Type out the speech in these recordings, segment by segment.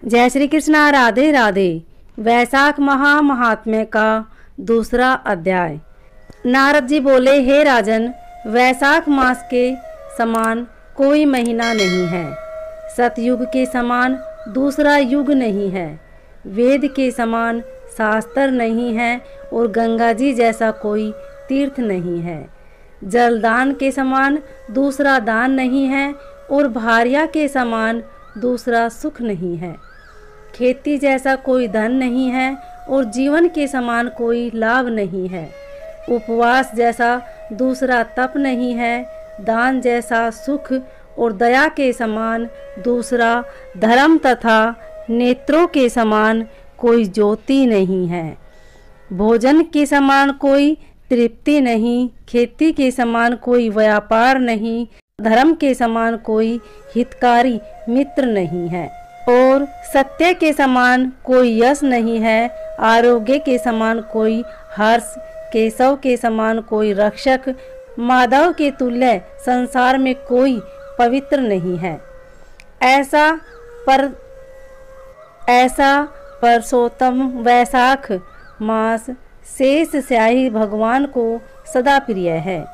जय श्री कृष्णा। राधे राधे। वैशाख महात्म्य का दूसरा अध्याय। नारद जी बोले, हे राजन, वैशाख मास के समान कोई महीना नहीं है। सतयुग के समान दूसरा युग नहीं है। वेद के समान शास्त्र नहीं है और गंगा जी जैसा कोई तीर्थ नहीं है। जलदान के समान दूसरा दान नहीं है और भार्या के समान दूसरा सुख नहीं है। खेती जैसा कोई धन नहीं है और जीवन के समान कोई लाभ नहीं है। उपवास जैसा दूसरा तप नहीं है। दान जैसा सुख और दया के समान दूसरा धर्म तथा नेत्रों के समान कोई ज्योति नहीं है। भोजन के समान कोई तृप्ति नहीं। खेती के समान कोई व्यापार नहीं। धर्म के समान कोई हितकारी मित्र नहीं है और सत्य के समान कोई यश नहीं है। आरोग्य के समान कोई हर्ष, केशव के समान कोई रक्षक, माधव के तुल्य संसार में कोई पवित्र नहीं है। ऐसा परसोत्तम वैशाख मास शेष स्याही भगवान को सदा प्रिय है।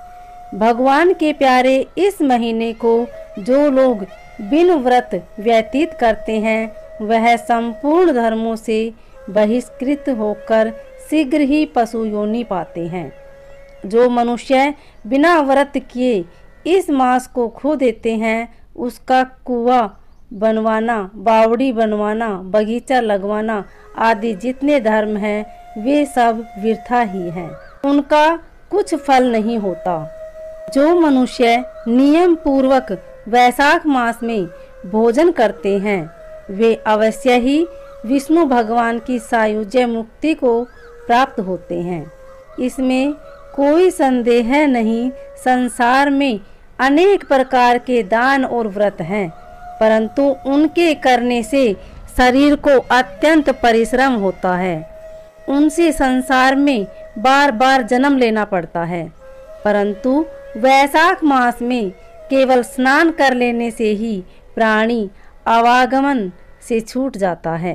भगवान के प्यारे इस महीने को जो लोग बिन व्रत व्यतीत करते हैं वह संपूर्ण धर्मों से बहिष्कृत होकर शीघ्र ही पशु योनि पाते हैं। जो मनुष्य बिना व्रत किए इस मास को खो देते हैं उसका कुआं बनवाना, बावड़ी बनवाना, बगीचा लगवाना आदि जितने धर्म हैं वे सब वृथा ही हैं। उनका कुछ फल नहीं होता। जो मनुष्य नियम पूर्वक वैशाख मास में भोजन करते हैं वे अवश्य ही विष्णु भगवान की सायुज्य मुक्ति को प्राप्त होते हैं। इसमें कोई संदेह नहीं। संसार में अनेक प्रकार के दान और व्रत हैं, परंतु उनके करने से शरीर को अत्यंत परिश्रम होता है। उनसे संसार में बार बार जन्म लेना पड़ता है, परंतु वैशाख मास में केवल स्नान कर लेने से ही प्राणी आवागमन से छूट जाता है।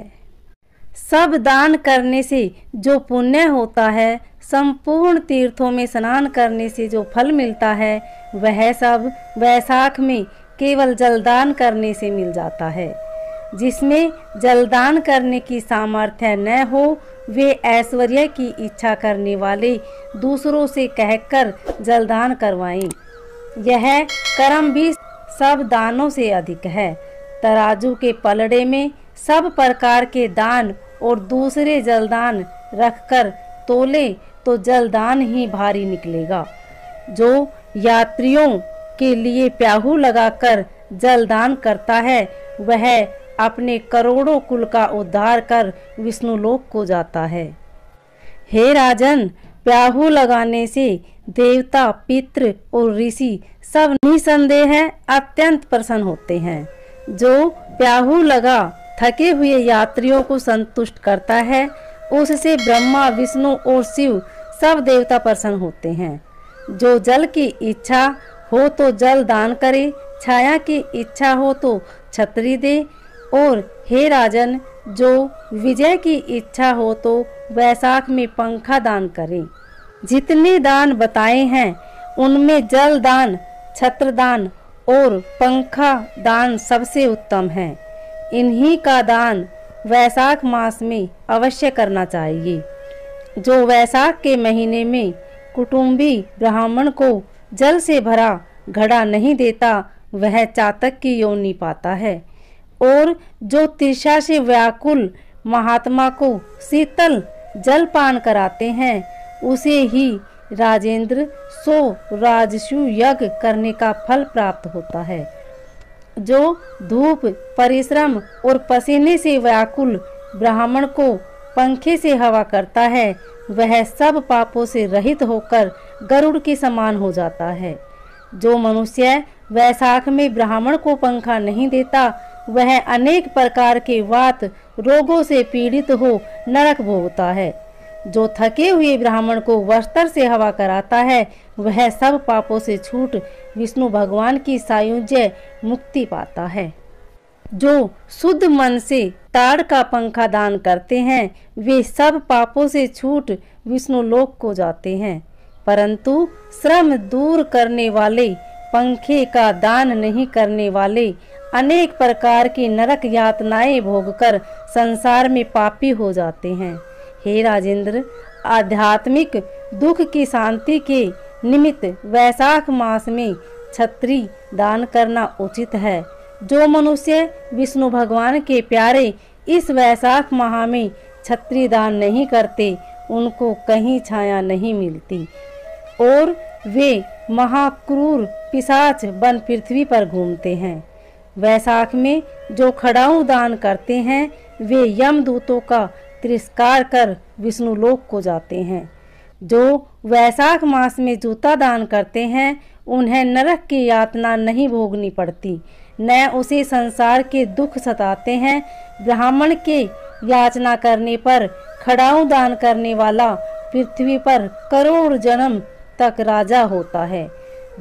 सब दान करने से जो पुण्य होता है, संपूर्ण तीर्थों में स्नान करने से जो फल मिलता है, वह सब वैशाख में केवल जलदान करने से मिल जाता है। जिसमें जलदान करने की सामर्थ्य न हो वे ऐश्वर्य की इच्छा करने वाले दूसरों से कहकर जलदान करवाएं। यह कर्म भी सब दानों से अधिक है। तराजू के पलड़े में सब प्रकार के दान और दूसरे जलदान रखकर तोले तो जलदान ही भारी निकलेगा। जो यात्रियों के लिए प्याहू लगाकर जलदान करता है वह अपने करोड़ों कुल का उद्धार कर विष्णुलोक को जाता है। हे राजन, प्याहू लगाने से देवता, पितृ और ऋषि सब निसंदेह अत्यंत प्रसन्न होते हैं। जो प्याहू लगा थके हुए यात्रियों को संतुष्ट करता है उससे ब्रह्मा, विष्णु और शिव सब देवता प्रसन्न होते हैं। जो जल की इच्छा हो तो जल दान करे, छाया की इच्छा हो तो छतरी दे और हे राजन, जो विजय की इच्छा हो तो वैशाख में पंखा दान करें। जितने दान बताए हैं उनमें जल दान, छत्र दान और पंखा दान सबसे उत्तम है। इन्हीं का दान वैशाख मास में अवश्य करना चाहिए। जो वैशाख के महीने में कुटुंबी ब्राह्मण को जल से भरा घड़ा नहीं देता वह चातक की योनि पाता है और जो तृषा से व्याकुल महात्मा को शीतल जल पान कराते हैं उसे ही राजेंद्र 100 राजसु यज्ञ करने का फल प्राप्त होता है। जो धूप, परिश्रम और पसीने से व्याकुल ब्राह्मण को पंखे से हवा करता है वह सब पापों से रहित होकर गरुड़ के समान हो जाता है। जो मनुष्य वैशाख में ब्राह्मण को पंखा नहीं देता वह अनेक प्रकार के वात रोगों से पीड़ित हो नरक भोगता है। जो थके हुए ब्राह्मण को वस्त्र से हवा कराता है वह सब पापों से छूट विष्णु भगवान की सायुज्य मुक्ति पाता है। जो शुद्ध मन से ताड़ का पंखा दान करते हैं वे सब पापों से छूट विष्णु लोक को जाते हैं, परंतु श्रम दूर करने वाले पंखे का दान नहीं करने वाले अनेक प्रकार की नरक यातनाएं भोगकर संसार में पापी हो जाते हैं। हे राजेंद्र, आध्यात्मिक दुख की शांति के निमित्त वैशाख मास में छत्री दान करना उचित है। जो मनुष्य विष्णु भगवान के प्यारे इस वैशाख माह में छत्री दान नहीं करते उनको कहीं छाया नहीं मिलती और वे महाक्रूर पिशाच बन पृथ्वी पर घूमते हैं। वैशाख में जो खड़ाऊ दान करते हैं वे यमदूतों का तिरस्कार कर विष्णु लोक को जाते हैं। जो वैशाख मास में जूता दान करते हैं उन्हें नरक की यातना नहीं भोगनी पड़ती, न उसे संसार के दुख सताते हैं। ब्राह्मण के याचना करने पर खड़ाऊ दान करने वाला पृथ्वी पर करोड़ जन्म तक राजा होता है।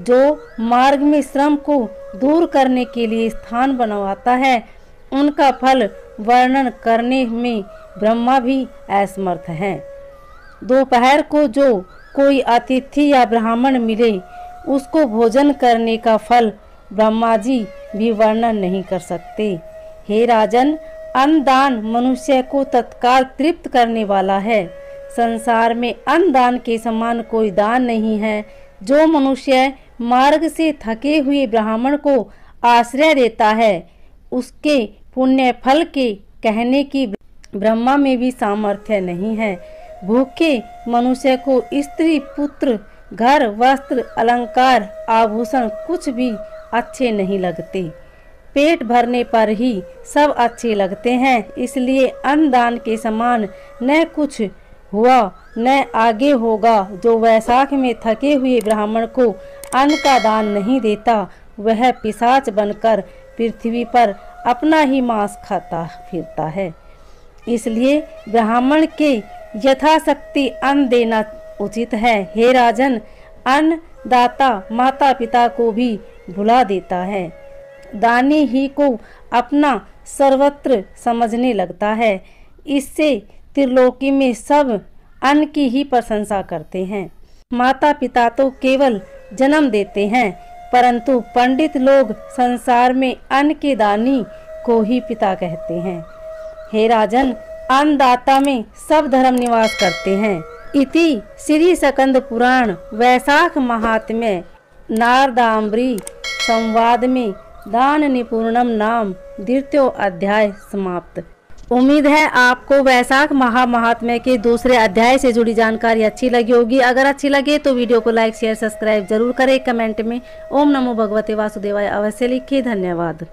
जो मार्ग में श्रम को दूर करने के लिए स्थान बनवाता है उनका फल वर्णन करने में ब्रह्मा भी असमर्थ हैं। दोपहर को जो कोई अतिथि या ब्राह्मण मिले उसको भोजन करने का फल ब्रह्मा जी भी वर्णन नहीं कर सकते। हे राजन, अन्नदान मनुष्य को तत्काल तृप्त करने वाला है। संसार में अन्नदान के समान कोई दान नहीं है। जो मनुष्य मार्ग से थके हुए ब्राह्मण को आश्रय देता है उसके पुण्य फल के कहने की ब्रह्मा में भी सामर्थ्य नहीं है। भूखे मनुष्य को स्त्री पुत्र घर वस्त्र अलंकार आभूषण कुछ भी अच्छे नहीं लगते। पेट भरने पर ही सब अच्छे लगते हैं, इसलिए अन्नदान के समान न कुछ हुआ न आगे होगा। जो वैशाख में थके हुए ब्राह्मण को अन्न का दान नहीं देता वह पिशाच बनकर पृथ्वी पर अपना ही मांस खाता फिरता है। इसलिए ब्राह्मण के यथाशक्ति अन्न देना उचित है। हे राजन, अन्नदाता माता पिता को भी भुला देता है। दानी ही को अपना सर्वत्र समझने लगता है। इससे त्रिलोकी में सब अन्न की ही प्रशंसा करते हैं। माता पिता तो केवल जन्म देते हैं, परंतु पंडित लोग संसार में अन्न के दानी को ही पिता कहते हैं। हे राजन, अन्नदाता में सब धर्म निवास करते हैं। इति श्री स्कंद पुराण वैशाख महात्म्य नारदाम्बरी संवाद में दान निपूर्णम नाम द्वितीय अध्याय समाप्त। उम्मीद है आपको वैशाख महात्म्य के दूसरे अध्याय से जुड़ी जानकारी अच्छी लगी होगी। अगर अच्छी लगे तो वीडियो को लाइक शेयर सब्सक्राइब जरूर करें। कमेंट में ओम नमो भगवते वासुदेवाय अवश्य लिखिए। धन्यवाद।